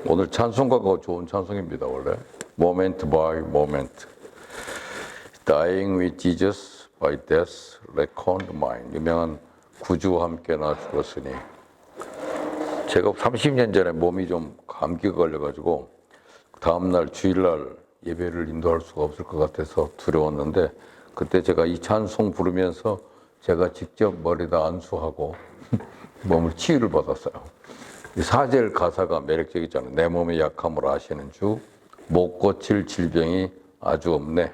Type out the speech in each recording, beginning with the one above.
오늘 찬송가가 좋은 찬송입니다. 원래 Moment by Moment, Dying with Jesus by Death Reckoned Mine. 유명한 구주와 함께 나 죽었으니. 제가 30년 전에 몸이 좀 감기가 걸려가지고 다음날 주일날 예배를 인도할 수가 없을 것 같아서 두려웠는데, 그때 제가 이 찬송 부르면서 제가 직접 머리다 안수하고 몸을 치유를 받았어요. 이 4절 가사가 매력적이잖아요. 내 몸의 약함을 아시는 주, 못 고칠 질병이 아주 없네.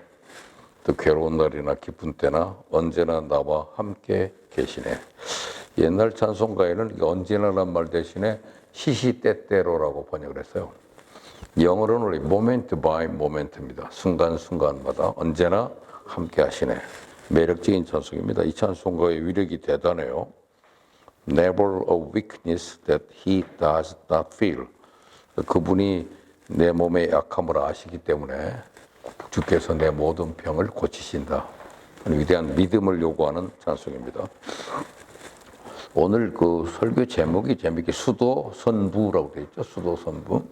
또 괴로운 날이나 기쁜 때나 언제나 나와 함께 계시네. 옛날 찬송가에는 언제나란 말 대신에 시시때때로라고 번역을 했어요. 영어로는 우리 moment by moment입니다. 순간순간마다 언제나 함께 하시네. 매력적인 찬송입니다. 이 찬송가의 위력이 대단해요. Never a weakness that he does not feel. 그분이 내 몸의 약함을 아시기 때문에 주께서 내 모든 병을 고치신다. 위대한 믿음을 요구하는 찬송입니다. 오늘 그 설교 제목이 재밌게 수도선부라고 되어 있죠. 수도선부.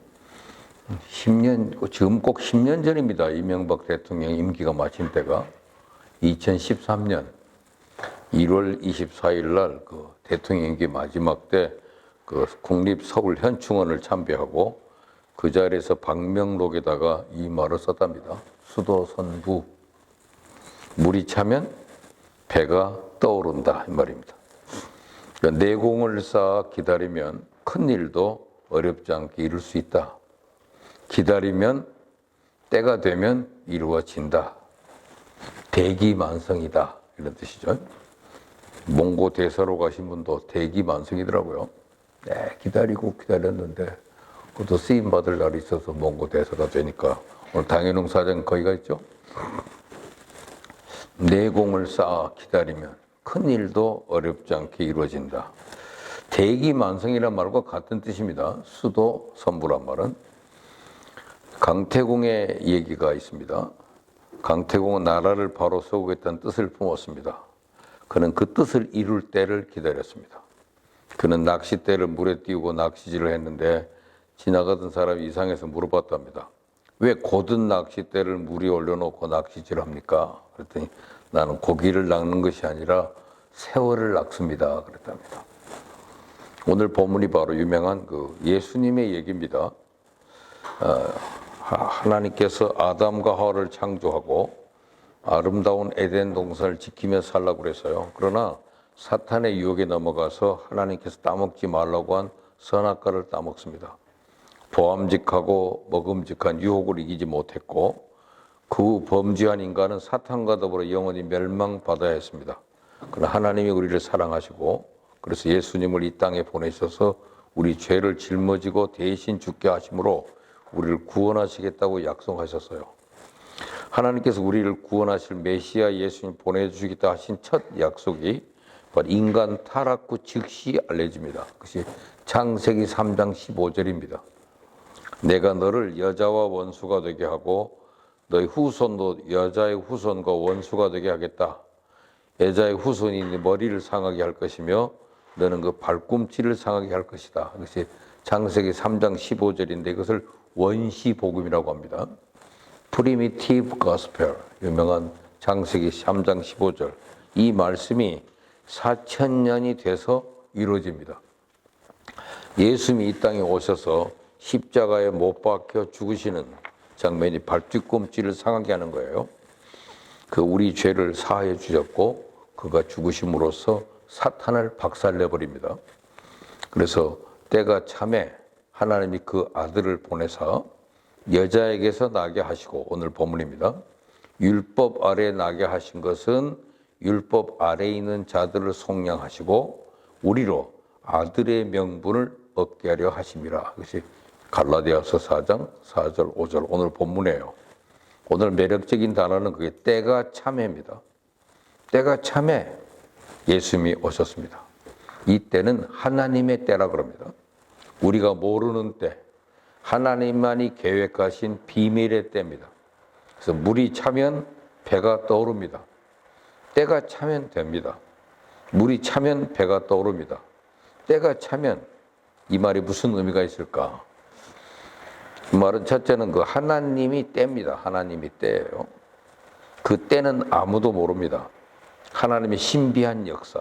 10년, 지금 꼭 10년 전입니다. 이명박 대통령 임기가 마친 때가 2013년 1월 24일 날 그 대통령 임기 마지막 때 그 국립 서울 현충원을 참배하고 그 자리에서 방명록에다가 이 말을 썼답니다. 수도선부. 물이 차면 배가 떠오른다 이 말입니다. 그러니까 내공을 쌓아 기다리면 큰 일도 어렵지 않게 이룰 수 있다. 기다리면 때가 되면 이루어진다. 대기만성이다 이런 뜻이죠. 몽고 대사로 가신 분도 대기만성이더라고요. 네, 기다리고 기다렸는데 그것도 쓰임 받을 날이 있어서 몽고 대사가 되니까 오늘 당연웅 사장 거기가 있죠. 내공을 쌓아 기다리면 큰 일도 어렵지 않게 이루어진다. 대기만성이란 말과 같은 뜻입니다. 수도 선부란 말은. 강태공의 얘기가 있습니다. 강태공은 나라를 바로 세우겠다는 뜻을 품었습니다. 그는 그 뜻을 이룰 때를 기다렸습니다. 그는 낚싯대를 물에 띄우고 낚시질을 했는데 지나가던 사람이 이상해서 물어봤답니다. 왜 고든 낚싯대를 물에 올려놓고 낚시질을 합니까? 그랬더니 나는 고기를 낚는 것이 아니라 세월을 낚습니다. 그랬답니다. 오늘 본문이 바로 유명한 그 예수님의 얘기입니다. 하나님께서 아담과 하와를 창조하고 아름다운 에덴 동산을 지키며 살라고 그랬어요. 그러나 사탄의 유혹에 넘어가서 하나님께서 따먹지 말라고 한 선악과를 따먹습니다. 보암직하고 먹음직한 유혹을 이기지 못했고 그 범죄한 인간은 사탄과 더불어 영원히 멸망받아야 했습니다. 그러나 하나님이 우리를 사랑하시고 그래서 예수님을 이 땅에 보내셔서 우리 죄를 짊어지고 대신 죽게 하심으로 우리를 구원하시겠다고 약속하셨어요. 하나님께서 우리를 구원하실 메시아 예수님 보내주시겠다 하신 첫 약속이 바로 인간 타락 후 즉시 알려집니다. 그것이 창세기 3장 15절입니다. 내가 너를 여자와 원수가 되게 하고 너의 후손도 여자의 후손과 원수가 되게 하겠다. 여자의 후손이 네 머리를 상하게 할 것이며 너는 그 발꿈치를 상하게 할 것이다. 그것이 창세기 3장 15절인데 이것을 원시복음이라고 합니다. Primitive Gospel, 유명한 창세기 3장 15절. 이 말씀이 4000년이 돼서 이루어집니다. 예수님이 이 땅에 오셔서 십자가에 못 박혀 죽으시는 장면이 발뒤꿈치를 상하게 하는 거예요. 그 우리 죄를 사하여 주셨고 그가 죽으심으로써 사탄을 박살내 버립니다. 그래서 때가 참에 하나님이 그 아들을 보내서 여자에게서 나게 하시고 오늘 본문입니다. 율법 아래 나게 하신 것은 율법 아래에 있는 자들을 속량하시고 우리로 아들의 명분을 얻게 하려 하심이라. 그것이 갈라디아서 4장 4절 5절 오늘 본문이에요. 오늘 매력적인 단어는 그게 때가 참회입니다. 때가 참회 예수님이 오셨습니다. 이 때는 하나님의 때라 그럽니다. 우리가 모르는 때, 하나님만이 계획하신 비밀의 때입니다. 그래서 물이 차면 배가 떠오릅니다. 때가 차면 됩니다. 물이 차면 배가 떠오릅니다. 때가 차면 이 말이 무슨 의미가 있을까? 그 말은 첫째는 그 하나님이 때입니다. 하나님이 때예요. 그 때는 아무도 모릅니다. 하나님의 신비한 역사.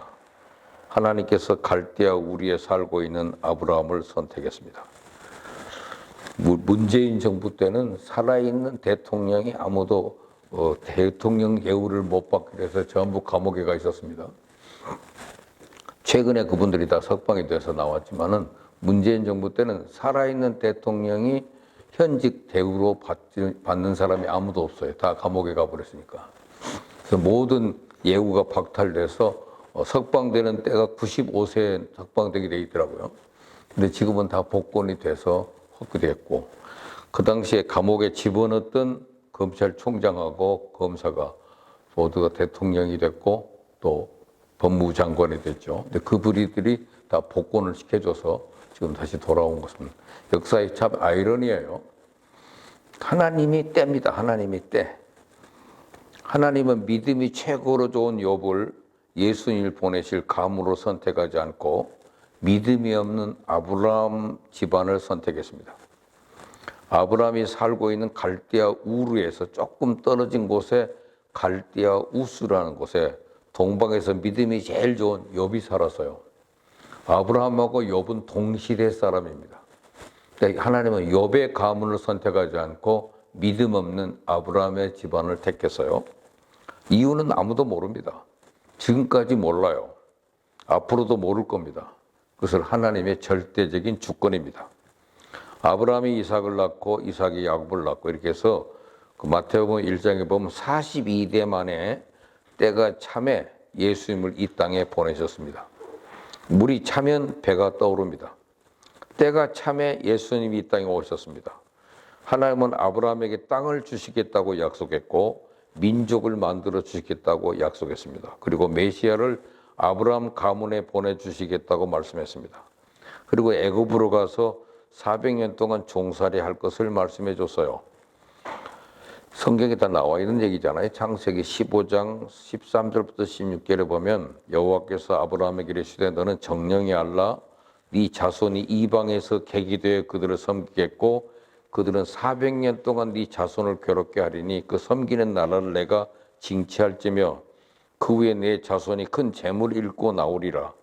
하나님께서 갈대아 우리에 살고 있는 아브라함을 선택했습니다. 문재인 정부 때는 살아있는 대통령이 아무도 대통령 예우를 못 받게 해서 전부 감옥에 가 있었습니다. 최근에 그분들이 다 석방이 돼서 나왔지만은 문재인 정부 때는 살아있는 대통령이 현직 대우로 받는 사람이 아무도 없어요. 다 감옥에 가버렸으니까. 그래서 모든 예우가 박탈돼서 석방되는 때가 95세에 석방되게 돼 있더라고요. 근데 지금은 다 복권이 돼서 헛구됐고, 그 당시에 감옥에 집어넣었던 검찰총장하고 검사가 모두가 대통령이 됐고 또 법무부 장관이 됐죠. 근데 그 부리들이 다 복권을 시켜줘서 지금 다시 돌아온 것은 역사의 참 아이러니예요. 하나님이 때입니다. 하나님이 때. 하나님은 믿음이 최고로 좋은 욥을 예수님을 보내실 감으로 선택하지 않고 믿음이 없는 아브라함 집안을 선택했습니다. 아브라함이 살고 있는 갈대아 우르에서 조금 떨어진 곳에 갈대아 우스라는 곳에 동방에서 믿음이 제일 좋은 욥이 살았어요. 아브라함하고 욥은 동시대 사람입니다. 하나님은 욥의 가문을 선택하지 않고 믿음 없는 아브라함의 집안을 택했어요. 이유는 아무도 모릅니다. 지금까지 몰라요. 앞으로도 모를 겁니다. 그것을 하나님의 절대적인 주권입니다. 아브라함이 이삭을 낳고 이삭이 야곱을 낳고 이렇게 해서 그 마태복음 1장에 보면 42대 만에 때가 차매 예수님을 이 땅에 보내셨습니다. 물이 차면 배가 떠오릅니다. 때가 차매 예수님이 이 땅에 오셨습니다. 하나님은 아브라함에게 땅을 주시겠다고 약속했고 민족을 만들어 주시겠다고 약속했습니다. 그리고 메시아를 아브라함 가문에 보내주시겠다고 말씀했습니다. 그리고 애굽으로 가서 400년 동안 종살이 할 것을 말씀해 줬어요. 성경에 다 나와 있는 얘기잖아요. 창세기 15장 13절부터 16절에 보면 여호와께서 아브라함에게 이르시되 너는 정령이 알라 네 자손이 이방에서 객이 되어 그들을 섬기겠고 그들은 400년 동안 네 자손을 괴롭게 하리니 그 섬기는 나라를 내가 징치할지며 그 후에 내 자손이 큰 재물을 잃고 나오리라.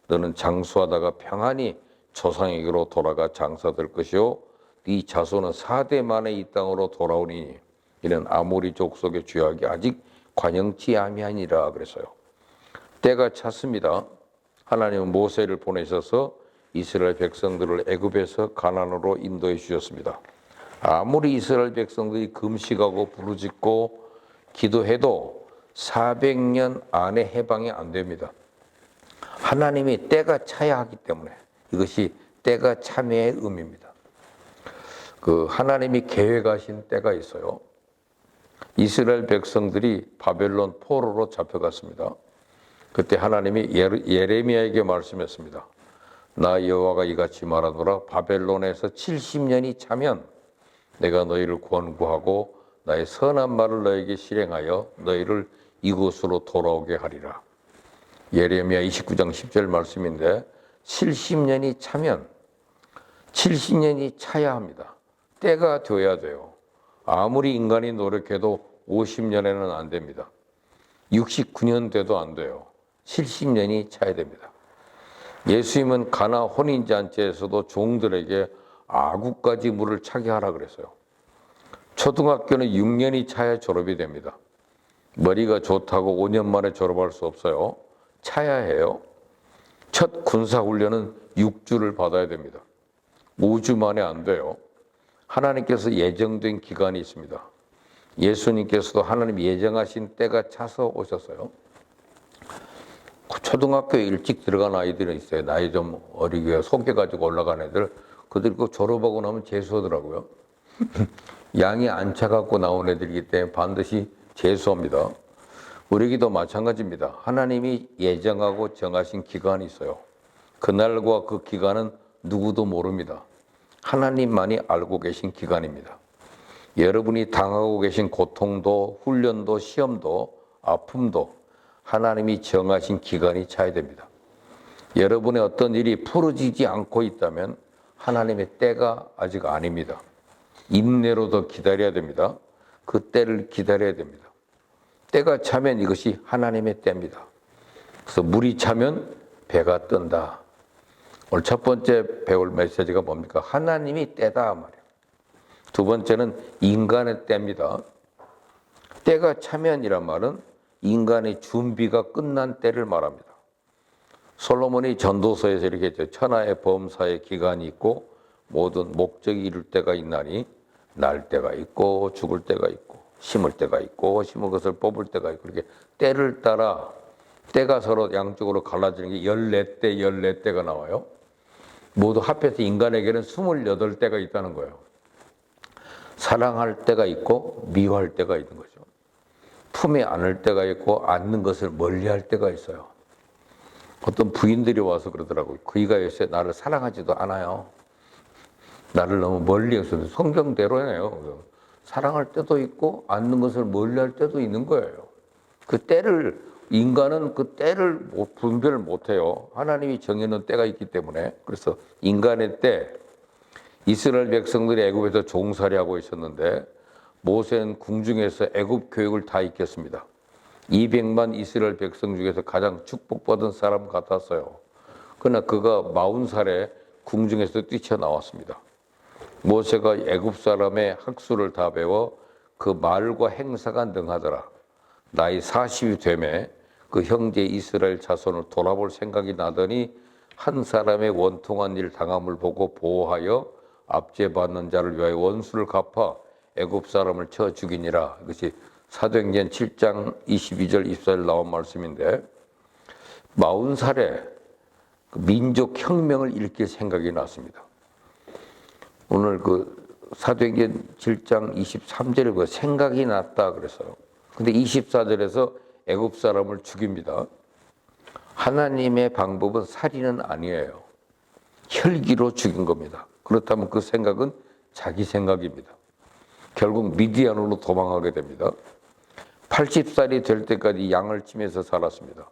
너는 장수하다가 평안히 조상에게로 돌아가 장사될 것이요 네 자손은 4대 만에 이 땅으로 돌아오니 이는 아모리 족속의 죄악이 아직 관영치 아니하니라 그랬어요. 때가 찼습니다. 하나님은 모세를 보내셔서 이스라엘 백성들을 애굽에서 가나안으로 인도해 주셨습니다. 아무리 이스라엘 백성들이 금식하고 부르짖고 기도해도 400년 안에 해방이 안 됩니다. 하나님이 때가 차야 하기 때문에 이것이 때가 참의 의미입니다. 그 하나님이 계획하신 때가 있어요. 이스라엘 백성들이 바벨론 포로로 잡혀갔습니다. 그때 하나님이 예레미야에게 말씀했습니다. 나 여호와가 이같이 말하노라 바벨론에서 70년이 차면 내가 너희를 권고하고 나의 선한 말을 너에게 실행하여 너희를 이곳으로 돌아오게 하리라. 예레미야 29장 10절 말씀인데 70년이 차면 70년이 차야 합니다. 때가 되어야 돼요. 아무리 인간이 노력해도 50년에는 안 됩니다. 69년 돼도 안 돼요. 70년이 차야 됩니다. 예수님은 가나 혼인잔치에서도 종들에게 아구까지 물을 차게 하라 그랬어요. 초등학교는 6년이 차야 졸업이 됩니다. 머리가 좋다고 5년 만에 졸업할 수 없어요. 차야 해요. 첫 군사훈련은 6주를 받아야 됩니다. 5주 만에 안 돼요. 하나님께서 예정된 기간이 있습니다. 예수님께서도 하나님 예정하신 때가 차서 오셨어요. 초등학교에 일찍 들어간 아이들은 있어요. 나이 좀 어리게 속여가지고 올라간 애들. 그들 그 졸업하고 나면 재수하더라고요. 양이 안 차갖고 나온 애들이기 때문에 반드시 재수합니다. 우리에게도 마찬가지입니다. 하나님이 예정하고 정하신 기간이 있어요. 그날과 그 기간은 누구도 모릅니다. 하나님만이 알고 계신 기간입니다. 여러분이 당하고 계신 고통도 훈련도 시험도 아픔도 하나님이 정하신 기간이 차야 됩니다. 여러분의 어떤 일이 풀어지지 않고 있다면 하나님의 때가 아직 아닙니다. 인내로 더 기다려야 됩니다. 그 때를 기다려야 됩니다. 때가 차면 이것이 하나님의 때입니다. 그래서 물이 차면 배가 뜬다. 오늘 첫 번째 배울 메시지가 뭡니까? 하나님이 때다 말이에요. 두 번째는 인간의 때입니다. 때가 차면이란 말은 인간의 준비가 끝난 때를 말합니다. 솔로몬이 전도서에서 이렇게 했죠. 천하의 범사의 기간이 있고 모든 목적이 이룰 때가 있나니 날 때가 있고 죽을 때가 있고 심을 때가 있고 심은 것을 뽑을 때가 있고 이렇게 때를 따라 때가 서로 양쪽으로 갈라지는 게 14때, 14때가 나와요. 모두 합해서 인간에게는 28때가 있다는 거예요. 사랑할 때가 있고 미워할 때가 있는 거죠. 품에 안을 때가 있고 안는 것을 멀리할 때가 있어요. 어떤 부인들이 와서 그러더라고요. 그이가 요새 나를 사랑하지도 않아요. 나를 너무 멀리해서 성경대로네요. 사랑할 때도 있고 안는 것을 멀리할 때도 있는 거예요. 그 때를 인간은 그 때를 분별을 못해요. 하나님이 정해놓은 때가 있기 때문에. 그래서 인간의 때, 이스라엘 백성들이 애굽에서 종살이하고 있었는데 모세는 궁중에서 애굽 교육을 다 익혔습니다. 200만 이스라엘 백성 중에서 가장 축복받은 사람 같았어요. 그러나 그가 40살에 궁중에서 뛰쳐나왔습니다. 모세가 애굽 사람의 학수를 다 배워 그 말과 행사가 능하더라. 나이 40이 되매 그 형제 이스라엘 자손을 돌아볼 생각이 나더니 한 사람의 원통한 일 당함을 보고 보호하여 압제받는 자를 위하여 원수를 갚아 애굽 사람을 쳐 죽이니라. 이것이 사도행전 7장 22절 24절 나온 말씀인데 40살에 민족 혁명을 일으킬 생각이 났습니다. 오늘 그 사도행전 7장 23절에 그 생각이 났다 그랬어요. 근데 24절에서 애굽 사람을 죽입니다. 하나님의 방법은 살인은 아니에요. 혈기로 죽인 겁니다. 그렇다면 그 생각은 자기 생각입니다. 결국 미디안으로 도망하게 됩니다. 80살이 될 때까지 양을 치면서 살았습니다.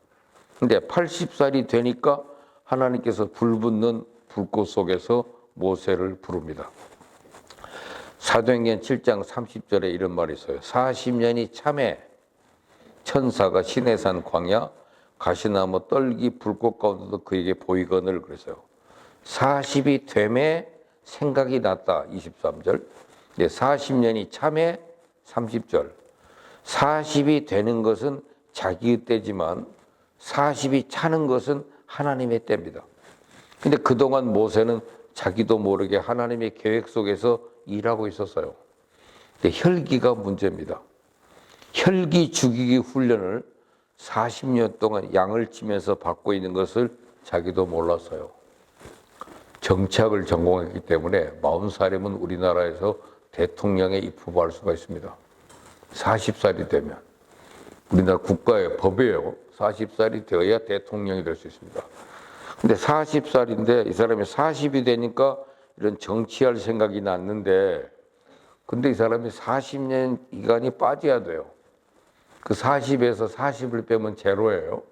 근데 80살이 되니까 하나님께서 불붙는 불꽃 속에서 모세를 부릅니다. 사도행전 7장 30절에 이런 말이 있어요. 40년이 참에 천사가 시내산 광야 가시나무 떨기 불꽃 가운데도 그에게 보이거늘 그랬어요. 40이 되매 생각이 났다. 23절. 40년이 참에 30절. 40이 되는 것은 자기의 때지만 40이 차는 것은 하나님의 때입니다. 근데 그동안 모세는 자기도 모르게 하나님의 계획 속에서 일하고 있었어요. 근데 혈기가 문제입니다. 혈기 죽이기 훈련을 40년 동안 양을 치면서 받고 있는 것을 자기도 몰랐어요. 정치학을 전공했기 때문에 40살이면 우리나라에서 대통령에 입후보할 수가 있습니다. 40살이 되면. 우리나라 국가의 법이에요. 40살이 되어야 대통령이 될 수 있습니다. 근데 40살인데 이 사람이 40이 되니까 이런 정치할 생각이 났는데 근데 이 사람이 40년 기간이 빠져야 돼요. 그 40에서 40을 빼면 제로예요.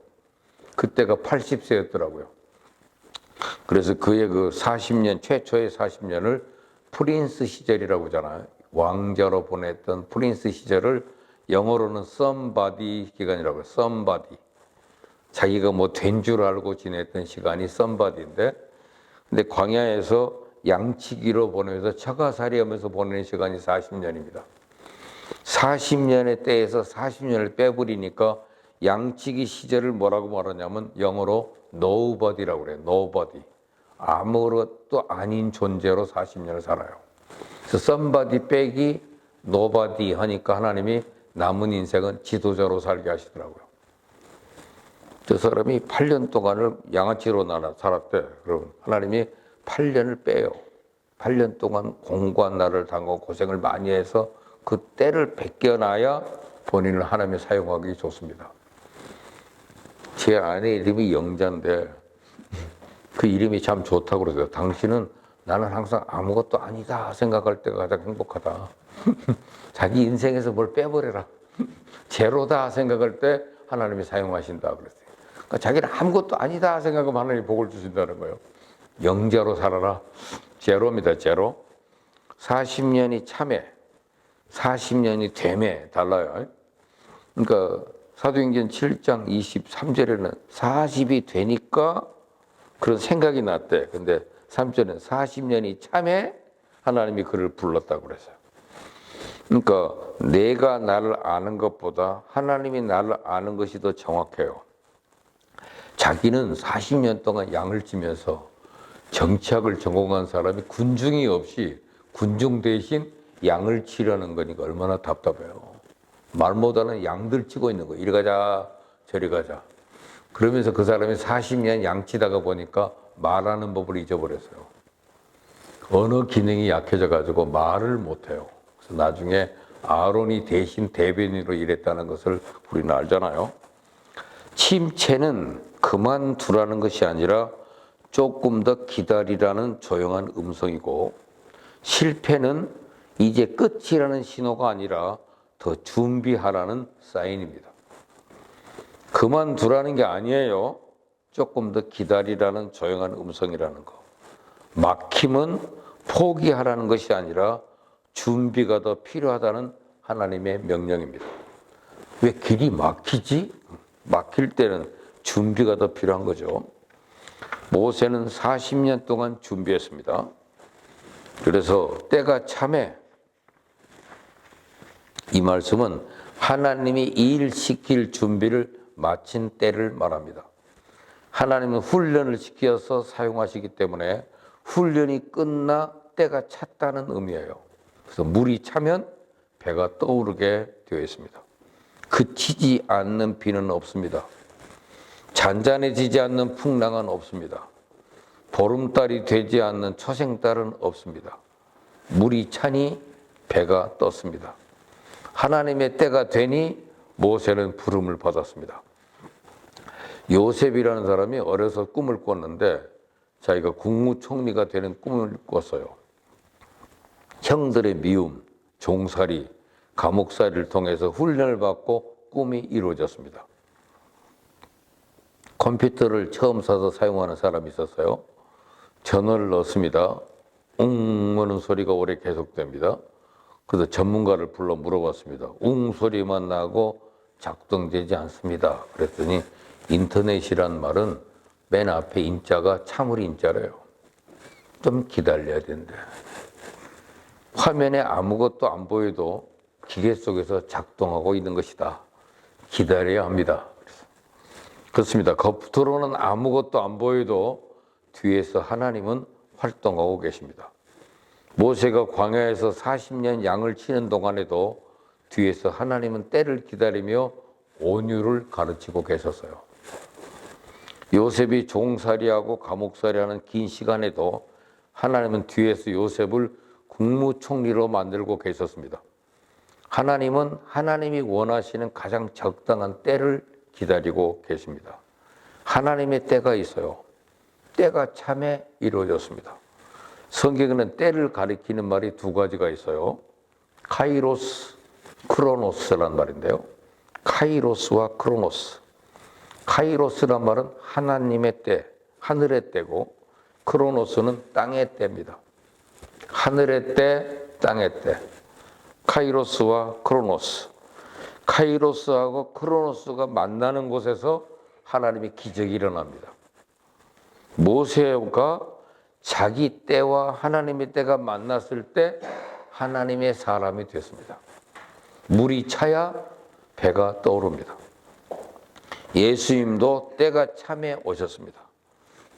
그때가 80세였더라고요. 그래서 그의 그 40년, 최초의 40년을 프린스 시절이라고 하잖아요. 왕자로 보냈던 프린스 시절을 영어로는 somebody 기간이라고 해요. somebody. 자기가 뭐 된 줄 알고 지냈던 시간이 somebody인데 근데 광야에서 양치기로 보내면서 처가살이 하면서 보내는 시간이 40년입니다. 40년의 때에서 40년을 빼버리니까 양치기 시절을 뭐라고 말하냐면 영어로 nobody라고 그래요. nobody. 아무것도 아닌 존재로 40년을 살아요. 그래서 somebody 빼기 nobody 하니까 하나님이 남은 인생은 지도자로 살게 하시더라고요. 저 사람이 8년 동안을 양아치로 살았대. 그럼 하나님이 8년을 빼요. 8년 동안 공고한 날을 당하고 고생을 많이 해서 그 때를 벗겨놔야 본인을 하나님이 사용하기 좋습니다. 제 아내 이름이 영자인데 그 이름이 참 좋다고 그러세요. 당신은 나는 항상 아무것도 아니다 생각할 때가 가장 행복하다. 자기 인생에서 뭘 빼버려라. 제로다 생각할 때 하나님이 사용하신다 그랬어요. 그러니까 자기는 아무것도 아니다 생각하면 하나님이 복을 주신다는 거예요. 영자로 살아라. 제로입니다. 제로. 40년이 참에, 40년이 되매 달라요. 그러니까 사도행전 7장 23절에는 40이 되니까 그런 생각이 났대. 근데 3절에는 40년이 참에 하나님이 그를 불렀다고 그랬어요. 그러니까 내가 나를 아는 것보다 하나님이 나를 아는 것이 더 정확해요. 자기는 40년 동안 양을 치면서 정치학을 전공한 사람이 군중이 없이 군중 대신 양을 치려는 거니까 얼마나 답답해요. 말 못하는 양들 치고 있는 거예요. 이리 가자 저리 가자. 그러면서 그 사람이 40년 양 치다가 보니까 말하는 법을 잊어버렸어요. 언어 기능이 약해져 가지고 말을 못해요. 그래서 나중에 아론이 대신 대변인으로 일했다는 것을 우리는 알잖아요. 침체는 그만두라는 것이 아니라 조금 더 기다리라는 조용한 음성이고, 실패는 이제 끝이라는 신호가 아니라 더 준비하라는 사인입니다. 그만두라는 게 아니에요. 조금 더 기다리라는 조용한 음성이라는 거. 막힘은 포기하라는 것이 아니라 준비가 더 필요하다는 하나님의 명령입니다. 왜 길이 막히지? 막힐 때는 준비가 더 필요한 거죠. 모세는 40년 동안 준비했습니다. 그래서 때가 참에, 이 말씀은 하나님이 일시킬 준비를 마친 때를 말합니다. 하나님은 훈련을 시켜서 사용하시기 때문에 훈련이 끝나 때가 찼다는 의미예요. 그래서 물이 차면 배가 떠오르게 되어 있습니다. 그치지 않는 비는 없습니다. 잔잔해지지 않는 풍랑은 없습니다. 보름달이 되지 않는 초생달은 없습니다. 물이 차니 배가 떴습니다. 하나님의 때가 되니 모세는 부름을 받았습니다. 요셉이라는 사람이 어려서 꿈을 꿨는데 자기가 국무총리가 되는 꿈을 꿨어요. 형들의 미움, 종살이, 감옥살이를 통해서 훈련을 받고 꿈이 이루어졌습니다. 컴퓨터를 처음 사서 사용하는 사람이 있었어요. 전원을 넣습니다. 웅 하는 소리가 오래 계속됩니다. 그래서 전문가를 불러 물어봤습니다. 웅 소리만 나고 작동되지 않습니다. 그랬더니 인터넷이란 말은 맨 앞에 인자가 참을 인자래요. 좀 기다려야 된대. 화면에 아무것도 안 보여도 기계 속에서 작동하고 있는 것이다. 기다려야 합니다. 그렇습니다. 겉으로는 아무것도 안 보여도 뒤에서 하나님은 활동하고 계십니다. 모세가 광야에서 40년 양을 치는 동안에도 뒤에서 하나님은 때를 기다리며 온유를 가르치고 계셨어요. 요셉이 종살이하고 감옥살이하는 긴 시간에도 하나님은 뒤에서 요셉을 국무총리로 만들고 계셨습니다. 하나님은 하나님이 원하시는 가장 적당한 때를 기다리고 계십니다. 하나님의 때가 있어요. 때가 참에 이루어졌습니다. 성경에는 때를 가리키는 말이 두 가지가 있어요. 카이로스, 크로노스란 말인데요. 카이로스와 크로노스. 카이로스란 말은 하나님의 때, 하늘의 때고, 크로노스는 땅의 때입니다. 하늘의 때, 땅의 때. 카이로스와 크로노스. 카이로스하고 크로노스가 만나는 곳에서 하나님의 기적이 일어납니다. 모세가 자기 때와 하나님의 때가 만났을 때 하나님의 사람이 됐습니다. 물이 차야 배가 떠오릅니다. 예수님도 때가 참에 오셨습니다.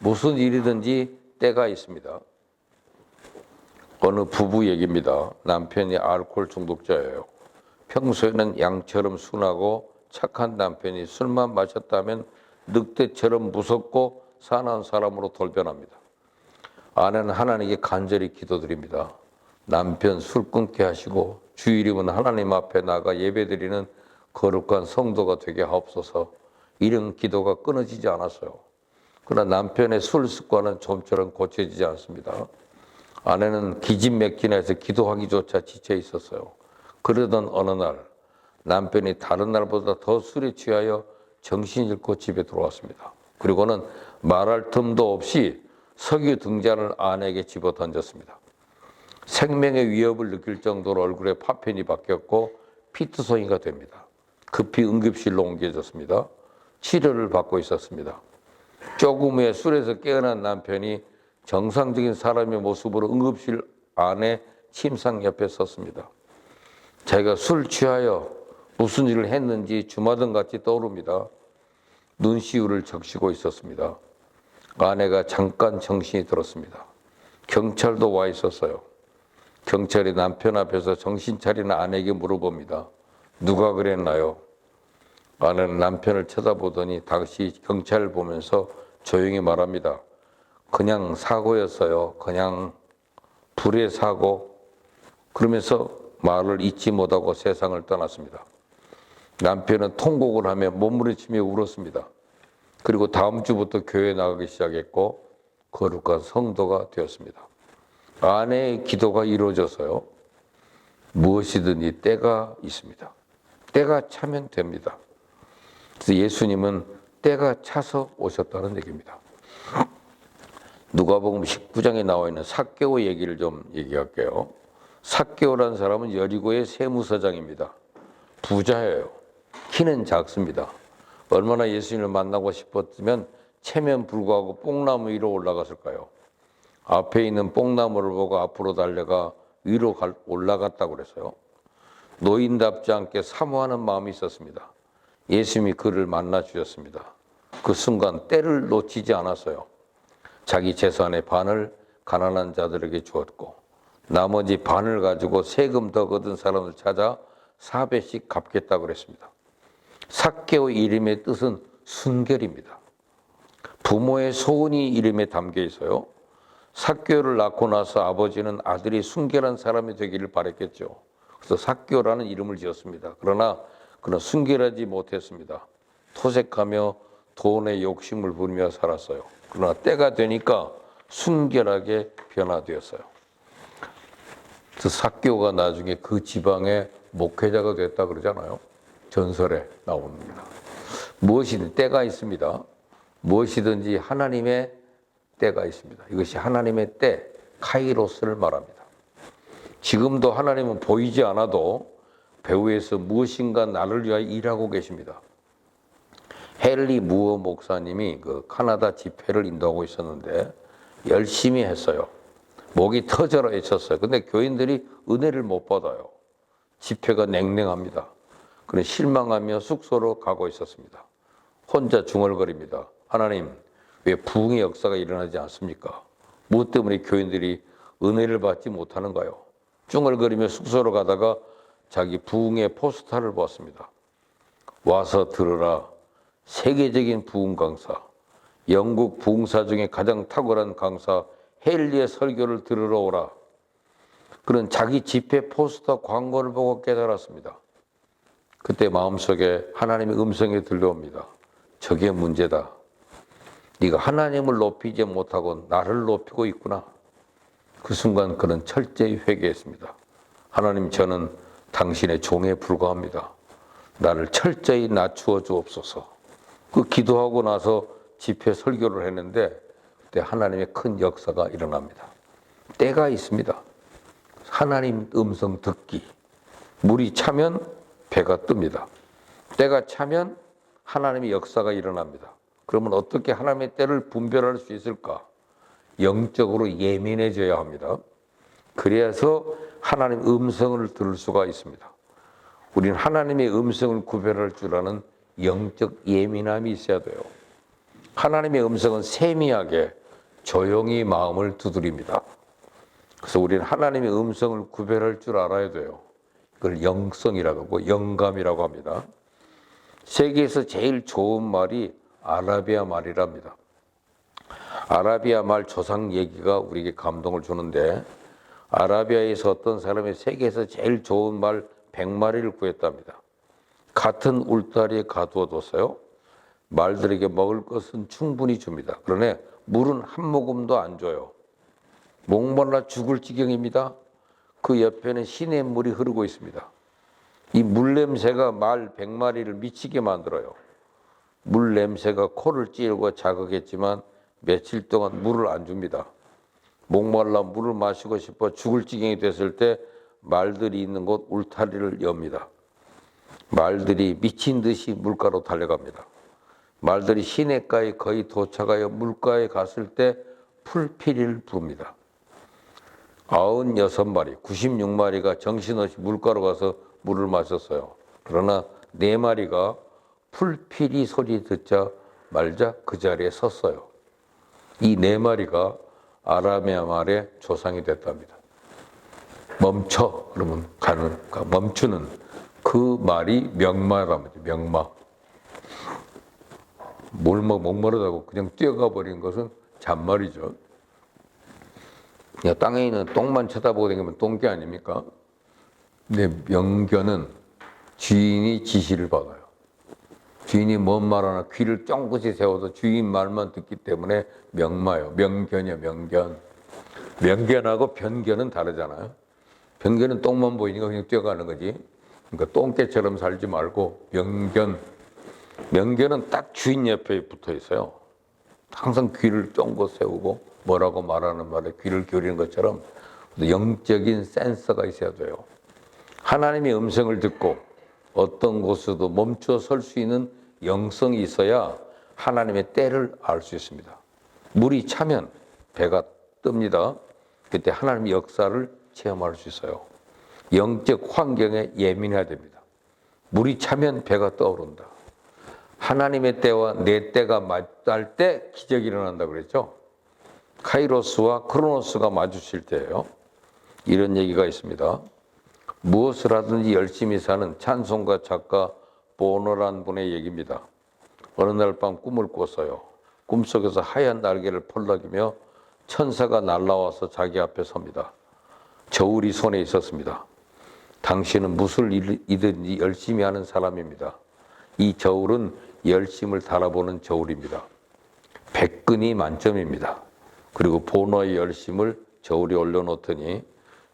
무슨 일이든지 때가 있습니다. 어느 부부 얘기입니다. 남편이 알코올 중독자예요. 평소에는 양처럼 순하고 착한 남편이 술만 마셨다면 늑대처럼 무섭고 사나운 사람으로 돌변합니다. 아내는 하나님께 간절히 기도드립니다. 남편 술 끊게 하시고 주일이면 하나님 앞에 나가 예배드리는 거룩한 성도가 되게 하옵소서. 이런 기도가 끊어지지 않았어요. 그러나 남편의 술 습관은 좀처럼 고쳐지지 않습니다. 아내는 기진맥진해서 해서 기도하기조차 지쳐 있었어요. 그러던 어느 날 남편이 다른 날보다 더 술에 취하여 정신 잃고 집에 들어왔습니다. 그리고는 말할 틈도 없이 석유 등잔을 아내에게 집어 던졌습니다. 생명의 위협을 느낄 정도로 얼굴에 파편이 바뀌었고 피투성이가 됩니다. 급히 응급실로 옮겨졌습니다. 치료를 받고 있었습니다. 조금 후에 술에서 깨어난 남편이 정상적인 사람의 모습으로 응급실 안에 침상 옆에 섰습니다. 자기가 술 취하여 무슨 일을 했는지 주마등같이 떠오릅니다. 눈시울을 적시고 있었습니다. 아내가 잠깐 정신이 들었습니다. 경찰도 와 있었어요. 경찰이 남편 앞에서 정신 차리는 아내에게 물어봅니다. 누가 그랬나요? 아내는 남편을 쳐다보더니 다시 경찰을 보면서 조용히 말합니다. 그냥 사고였어요. 그냥 불의 사고. 그러면서 말을 잊지 못하고 세상을 떠났습니다. 남편은 통곡을 하며 몸부림치며 울었습니다. 그리고 다음 주부터 교회에 나가기 시작했고 거룩한 성도가 되었습니다. 아내의 기도가 이루어져서요. 무엇이든지 때가 있습니다. 때가 차면 됩니다. 그래서 예수님은 때가 차서 오셨다는 얘기입니다. 누가복음 19장에 나와 있는 삭개오 얘기를 좀 얘기할게요. 삭개오라는 사람은 여리고의 세무서장입니다. 부자예요. 키는 작습니다. 얼마나 예수님을 만나고 싶었으면 체면 불구하고 뽕나무 위로 올라갔을까요? 앞에 있는 뽕나무를 보고 앞으로 달려가 위로 올라갔다고 그랬어요. 노인답지 않게 사모하는 마음이 있었습니다. 예수님이 그를 만나 주셨습니다. 그 순간 때를 놓치지 않았어요. 자기 재산의 반을 가난한 자들에게 주었고 나머지 반을 가지고 세금 더 거둔 사람을 찾아 4배씩 갚겠다고 그랬습니다. 삭개오 이름의 뜻은 순결입니다. 부모의 소원이 이름에 담겨 있어요. 삭개오를 낳고 나서 아버지는 아들이 순결한 사람이 되기를 바랬겠죠. 그래서 삭개오라는 이름을 지었습니다. 그러나 그는 순결하지 못했습니다. 토색하며 돈의 욕심을 부리며 살았어요. 그러나 때가 되니까 순결하게 변화되었어요. 그래서 삭개오가 나중에 그 지방의 목회자가 됐다 그러잖아요. 전설에 나옵니다. 무엇이든 때가 있습니다. 무엇이든지 하나님의 때가 있습니다. 이것이 하나님의 때, 카이로스를 말합니다. 지금도 하나님은 보이지 않아도 배후에서 무엇인가 나를 위하여 일하고 계십니다. 헨리 무어 목사님이 그 카나다 집회를 인도하고 있었는데 열심히 했어요. 목이 터져라 외쳤어요. 근데 교인들이 은혜를 못 받아요. 집회가 냉랭합니다. 그는 실망하며 숙소로 가고 있었습니다. 혼자 중얼거립니다. 하나님, 왜 부흥의 역사가 일어나지 않습니까? 무엇 때문에 교인들이 은혜를 받지 못하는가요? 중얼거리며 숙소로 가다가 자기 부흥의 포스터를 보았습니다. 와서 들으라. 세계적인 부흥 강사, 영국 부흥사 중에 가장 탁월한 강사 헨리의 설교를 들으러 오라. 그는 자기 집회 포스터 광고를 보고 깨달았습니다. 그때 마음속에 하나님의 음성이 들려옵니다. 저게 문제다. 네가 하나님을 높이지 못하고 나를 높이고 있구나. 그 순간 그는 철저히 회개했습니다. 하나님, 저는 당신의 종에 불과합니다. 나를 철저히 낮추어 주옵소서. 그 기도하고 나서 집회 설교를 했는데 그때 하나님의 큰 역사가 일어납니다. 때가 있습니다. 하나님 음성 듣기. 물이 차면 배가 뜹니다. 때가 차면 하나님의 역사가 일어납니다. 그러면 어떻게 하나님의 때를 분별할 수 있을까? 영적으로 예민해져야 합니다. 그래서 하나님 음성을 들을 수가 있습니다. 우리는 하나님의 음성을 구별할 줄 아는 영적 예민함이 있어야 돼요. 하나님의 음성은 세미하게 조용히 마음을 두드립니다. 그래서 우리는 하나님의 음성을 구별할 줄 알아야 돼요. 그걸 영성이라고 하고 영감이라고 합니다. 세계에서 제일 좋은 말이 아라비아 말이랍니다. 아라비아 말 조상 얘기가 우리에게 감동을 주는데 아라비아에서 어떤 사람이 세계에서 제일 좋은 말 100마리를 구했답니다. 같은 울타리에 가두어뒀어요. 말들에게 먹을 것은 충분히 줍니다. 그러나 물은 한 모금도 안 줘요. 목말라 죽을 지경입니다. 그 옆에는 시냇물이 흐르고 있습니다. 이 물 냄새가 말 100마리를 미치게 만들어요. 물 냄새가 코를 찌르고 자극했지만 며칠 동안 물을 안 줍니다. 목말라 물을 마시고 싶어 죽을 지경이 됐을 때 말들이 있는 곳 울타리를 엽니다. 말들이 미친 듯이 물가로 달려갑니다. 말들이 시냇가에 거의 도착하여 물가에 갔을 때 풀피리를 부릅니다. 96마리, 96마리가 정신없이 물가로 가서 물을 마셨어요. 그러나 4마리가 풀피리 소리 듣자 말자 그 자리에 섰어요. 이 4마리가 아라메아 말의 조상이 됐답니다. 멈춰 그러면 가는, 멈추는 그 말이 명마랍니다. 명마. 목마르다고 그냥 뛰어가 버린 것은 잔말이죠. 그냥 땅에 있는 똥만 쳐다보고 다니면 똥개 아닙니까? 근데 명견은 주인이 지시를 받아요. 주인이 뭔 말하나 귀를 쫑긋이 세워서 주인 말만 듣기 때문에 명마요. 명견이요, 명견. 명견하고 변견은 다르잖아요. 변견은 똥만 보이니까 그냥 뛰어가는 거지. 그러니까 똥개처럼 살지 말고 명견. 명견은 딱 주인 옆에 붙어 있어요. 항상 귀를 쫑긋 세우고 뭐라고 말하는 말에 귀를 기울이는 것처럼 영적인 센서가 있어야 돼요. 하나님의 음성을 듣고 어떤 곳에도 멈춰 설 수 있는 영성이 있어야 하나님의 때를 알 수 있습니다. 물이 차면 배가 뜹니다. 그때 하나님의 역사를 체험할 수 있어요. 영적 환경에 예민해야 됩니다. 물이 차면 배가 떠오른다. 하나님의 때와 내 때가 맞닿을 때 기적이 일어난다고 그랬죠. 카이로스와 크로노스가 마주칠 때예요. 이런 얘기가 있습니다. 무엇을 하든지 열심히 사는 찬송가 작가 보너란 분의 얘기입니다. 어느 날 밤 꿈을 꿨어요. 꿈속에서 하얀 날개를 펄럭이며 천사가 날아와서 자기 앞에 섭니다. 저울이 손에 있었습니다. 당신은 무슨 일이든지 열심히 하는 사람입니다. 이 저울은 열심을 달아보는 저울입니다. 100근이 만점입니다. 그리고 보너의 열심을 저울에 올려놓더니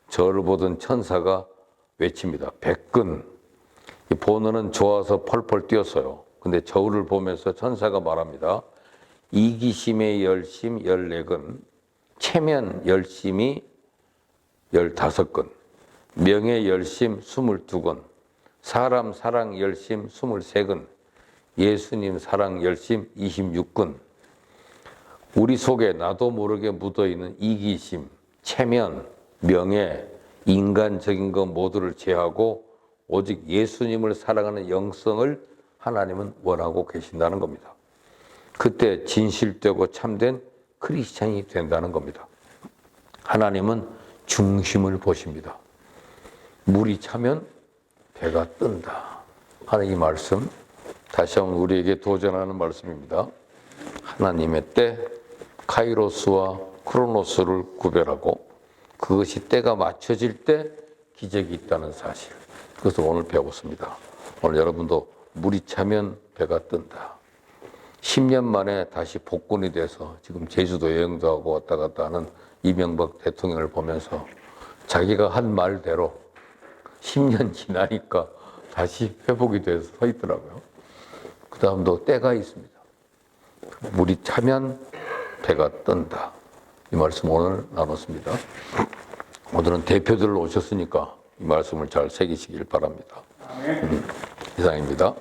저를 보던 천사가 외칩니다. 100근. 보너는 좋아서 펄펄 뛰었어요. 근데 저울을 보면서 천사가 말합니다. 이기심의 열심 14근, 체면 열심이 15근, 명예 열심 22근, 사람 사랑 열심 23근, 예수님 사랑 열심 26근. 우리 속에 나도 모르게 묻어있는 이기심, 체면, 명예, 인간적인 것 모두를 제하고 오직 예수님을 사랑하는 영성을 하나님은 원하고 계신다는 겁니다. 그때 진실되고 참된 크리스찬이 된다는 겁니다. 하나님은 중심을 보십니다. 물이 차면 배가 뜬다 하는 이 말씀, 다시 한번 우리에게 도전하는 말씀입니다. 하나님의 때, 카이로스와 크로노스를 구별하고 그것이 때가 맞춰질 때 기적이 있다는 사실, 그것을 오늘 배웠습니다. 오늘 여러분도 물이 차면 배가 뜬다. 10년 만에 다시 복권이 돼서 지금 제주도 여행도 하고 왔다 갔다 하는 이명박 대통령을 보면서 자기가 한 말대로 10년 지나니까 다시 회복이 돼서 서 있더라고요. 그 다음도 때가 있습니다. 물이 차면 배가 뜬다. 이 말씀 오늘 나눴습니다. 오늘은 대표들 오셨으니까 이 말씀을 잘 새기시길 바랍니다. 이상입니다.